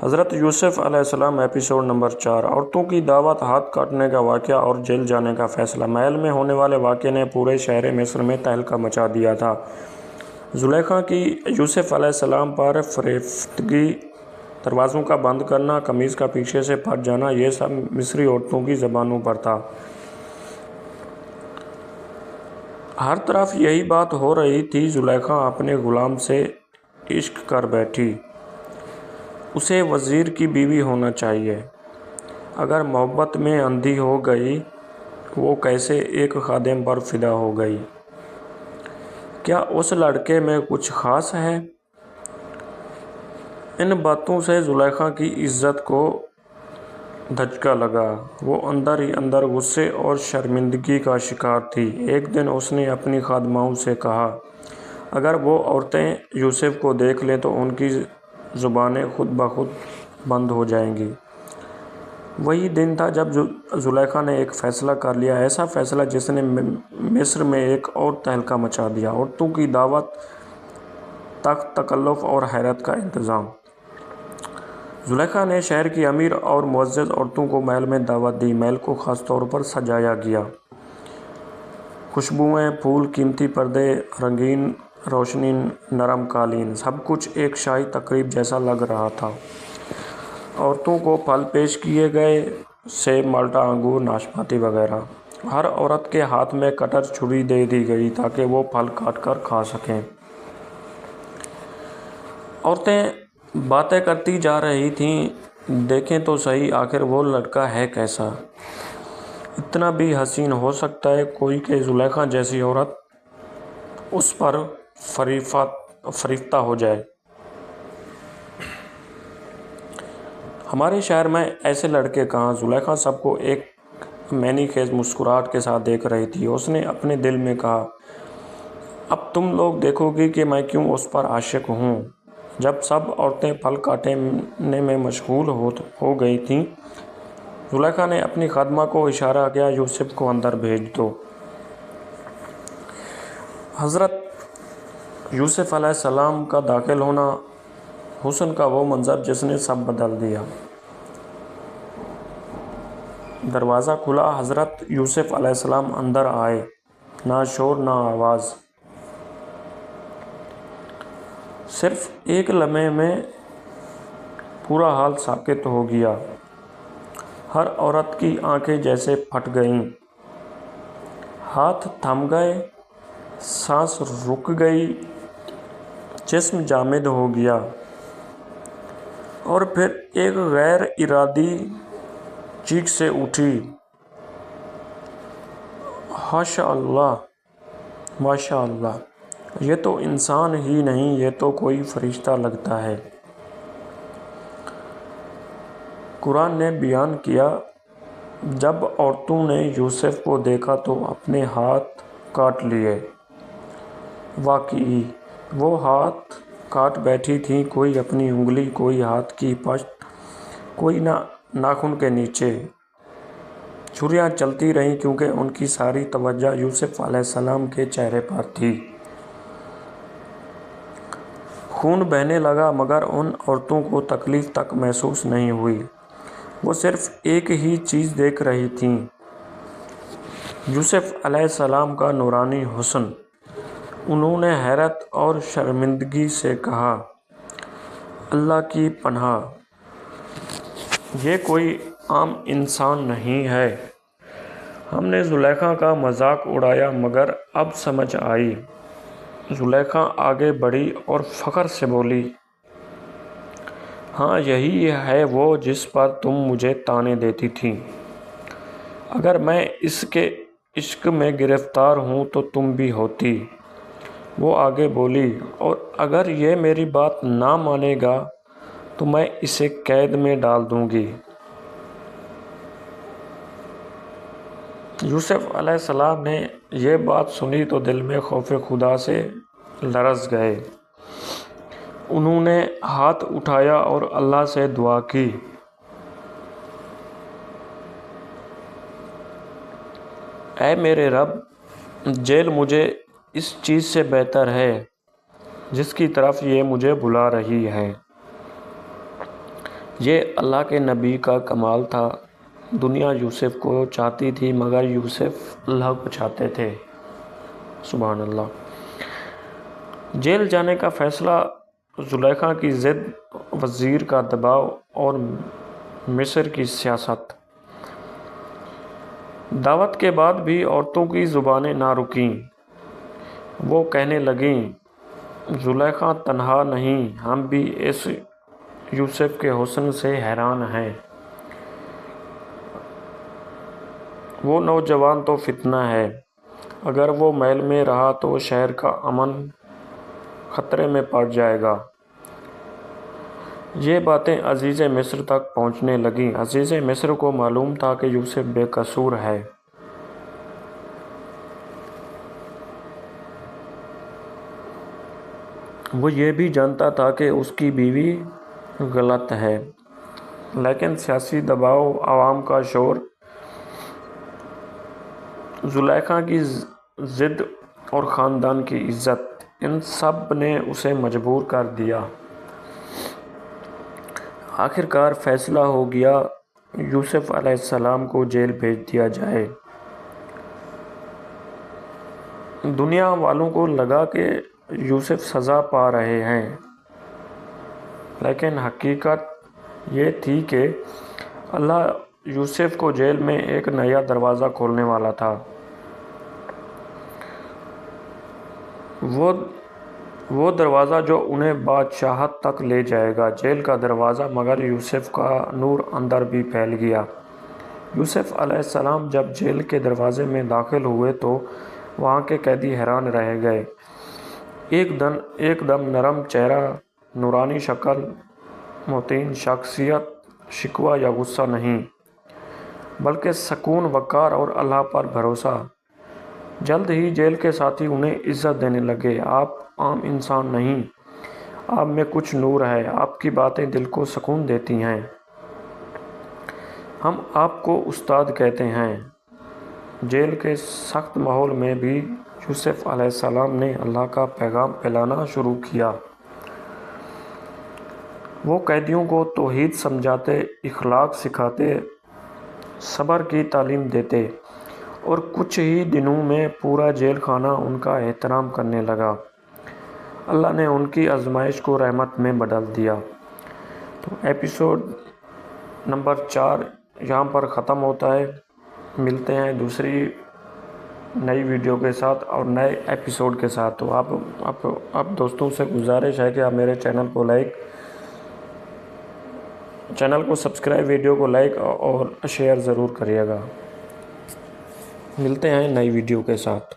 حضرت یوسف علیہ السلام ایپیسوڈ نمبر 4 عورتوں کی دعوت، ہاتھ کاٹنے کا واقعہ اور جیل جانے کا فیصلہ۔ محل میں ہونے والے واقعے نے پورے شہر مصر میں تہلکہ مچا دیا تھا۔ زلیخا کی یوسف علیہ السلام پر فریفتگی، دروازوں کا بند کرنا، قمیض کا پیچھے سے پھٹ جانا، یہ سب مصری عورتوں کی زبانوں پر تھا۔ ہر طرف یہی بات ہو رہی تھی، زلیخا اپنے غلام سے عشق کر بیٹھی، اسے وزیر کی بیوی ہونا چاہیے۔ اگر محبت میں اندھی ہو گئی، وہ کیسے ایک خادم پر فدا ہو گئی؟ کیا اس لڑکے میں کچھ خاص ہے؟ ان باتوں سے زلیخا کی عزت کو دھچکا لگا۔ وہ اندر ہی اندر غصے اور شرمندگی کا شکار تھی۔ ایک دن اس نے اپنی خادماؤں سے کہا، اگر وہ عورتیں یوسف کو دیکھ لیں تو ان کی زبانیں خود بخود بند ہو جائیں گی۔ وہی دن تھا جب زلیخا نے ایک فیصلہ کر لیا، ایسا فیصلہ جس نے مصر میں ایک اور تہلکہ مچا دیا۔ عورتوں کی دعوت، تخت، تکلف اور حیرت کا انتظام۔ زلیخا نے شہر کی امیر اور معزز عورتوں کو محل میں دعوت دی۔ محل کو خاص طور پر سجایا گیا۔ خوشبوئیں، پھول، قیمتی پردے، رنگین روشنی، نرم قالین، سب کچھ ایک شاہی تقریب جیسا لگ رہا تھا۔ عورتوں کو پھل پیش کیے گئے، سیب، مالٹا، انگور، ناشپاتی وغیرہ۔ ہر عورت کے ہاتھ میں کٹر چھری دے دی گئی تاکہ وہ پھل کاٹ کر کھا سکیں۔ عورتیں باتیں کرتی جا رہی تھیں، دیکھیں تو صحیح، آخر وہ لڑکا ہے کیسا؟ اتنا بھی حسین ہو سکتا ہے کوئی کہ زلیخا جیسی عورت اس پر فریفتہ ہو جائے؟ ہمارے شہر میں ایسے لڑکے کہاں؟ زلیخا سب کو ایک معنی خیز مسکراہٹ کے ساتھ دیکھ رہی تھی۔ اس نے اپنے دل میں کہا، اب تم لوگ دیکھو گی کہ میں کیوں اس پر عاشق ہوں۔ جب سب عورتیں پھل کاٹنے میں مشغول ہو گئی تھیں، زلیخا نے اپنی خادمہ کو اشارہ کیا، یوسف کو اندر بھیج دو۔ حضرت یوسف علیہ السلام کا داخل ہونا، حسن کا وہ منظر جس نے سب بدل دیا۔ دروازہ کھلا، حضرت یوسف علیہ السلام اندر آئے، نہ شور نہ آواز۔ صرف ایک لمحے میں پورا حال ساکت ہو گیا۔ ہر عورت کی آنکھیں جیسے پھٹ گئیں، ہاتھ تھم گئے، سانس رک گئی، جسم جامد ہو گیا، اور پھر ایک غیر ارادی چیخ سے اٹھی، حاشا اللہ، ماشاء اللہ، یہ تو انسان ہی نہیں، یہ تو کوئی فرشتہ لگتا ہے۔ قرآن نے بیان کیا، جب عورتوں نے یوسف کو دیکھا تو اپنے ہاتھ کاٹ لیے۔ واقعی وہ ہاتھ کاٹ بیٹھی تھیں، کوئی اپنی انگلی، کوئی ہاتھ کی پشت، کوئی ناخن کے نیچے۔ چھریاں چلتی رہیں کیونکہ ان کی ساری توجہ یوسف علیہ السلام کے چہرے پر تھی۔ خون بہنے لگا، مگر ان عورتوں کو تکلیف تک محسوس نہیں ہوئی۔ وہ صرف ایک ہی چیز دیکھ رہی تھیں، یوسف علیہ السلام کا نورانی حسن۔ انہوں نے حیرت اور شرمندگی سے کہا، اللہ کی پناہ، یہ کوئی عام انسان نہیں ہے۔ ہم نے زلیخا کا مذاق اڑایا، مگر اب سمجھ آئی۔ زلیخا آگے بڑھی اور فخر سے بولی، ہاں، یہی ہے وہ جس پر تم مجھے طعنے دیتی تھی۔ اگر میں اس کے عشق میں گرفتار ہوں تو تم بھی ہوتی۔ وہ آگے بولی، اور اگر یہ میری بات نہ مانے گا تو میں اسے قید میں ڈال دوں گی۔ یوسف علیہ السلام نے یہ بات سنی تو دل میں خوف خدا سے لرز گئے۔ انہوں نے ہاتھ اٹھایا اور اللہ سے دعا کی، اے میرے رب، جیل مجھے اس چیز سے بہتر ہے جس کی طرف یہ مجھے بلا رہی ہے۔ یہ اللہ کے نبی کا کمال تھا۔ دنیا یوسف کو چاہتی تھی مگر یوسف اللہ کو چاہتے تھے۔ سبحان اللہ۔ جیل جانے کا فیصلہ، زلیخا کی ضد، وزیر کا دباؤ اور مصر کی سیاست۔ دعوت کے بعد بھی عورتوں کی زبانیں نہ رکیں۔ وہ کہنے لگیں، زلیخا تنہا نہیں، ہم بھی اس یوسف کے حسن سے حیران ہیں۔ وہ نوجوان تو فتنہ ہے، اگر وہ محل میں رہا تو شہر کا امن خطرے میں پڑ جائے گا۔ یہ باتیں عزیز مصر تک پہنچنے لگیں۔ عزیز مصر کو معلوم تھا کہ یوسف بے قصور ہے۔ وہ یہ بھی جانتا تھا کہ اس کی بیوی غلط ہے، لیکن سیاسی دباؤ، عوام کا شور، زلیخا کی ضد اور خاندان کی عزت، ان سب نے اسے مجبور کر دیا۔ آخرکار فیصلہ ہو گیا، یوسف علیہ السلام کو جیل بھیج دیا جائے۔ دنیا والوں کو لگا کہ یوسف سزا پا رہے ہیں، لیکن حقیقت یہ تھی کہ اللہ یوسف کو جیل میں ایک نیا دروازہ کھولنے والا تھا۔ وہ دروازہ جو انہیں بادشاہت تک لے جائے گا۔ جیل کا دروازہ، مگر یوسف کا نور اندر بھی پھیل گیا۔ یوسف علیہ السلام جب جیل کے دروازے میں داخل ہوئے تو وہاں کے قیدی حیران رہ گئے۔ ایک دم نرم چہرہ، نورانی شکل، متین شخصیت، شکوہ یا غصہ نہیں، بلکہ سکون، وقار اور اللہ پر بھروسہ۔ جلد ہی جیل کے ساتھی انہیں عزت دینے لگے۔ آپ عام انسان نہیں، آپ میں کچھ نور ہے، آپ کی باتیں دل کو سکون دیتی ہیں، ہم آپ کو استاد کہتے ہیں۔ جیل کے سخت ماحول میں بھی یوسف علیہ السلام نے اللہ کا پیغام پھیلانا شروع کیا۔ وہ قیدیوں کو توحید سمجھاتے، اخلاق سکھاتے، صبر کی تعلیم دیتے، اور کچھ ہی دنوں میں پورا جیل خانہ ان کا احترام کرنے لگا۔ اللہ نے ان کی آزمائش کو رحمت میں بدل دیا۔ تو ایپیسوڈ نمبر 4 یہاں پر ختم ہوتا ہے۔ ملتے ہیں دوسری نئی ویڈیو کے ساتھ اور نئے ایپیسوڈ کے ساتھ۔ تو آپ دوستوں سے گزارش ہے کہ آپ میرے چینل کو سبسکرائب، ویڈیو کو لائک اور شیئر ضرور کریے گا۔ ملتے ہیں نئی ویڈیو کے ساتھ۔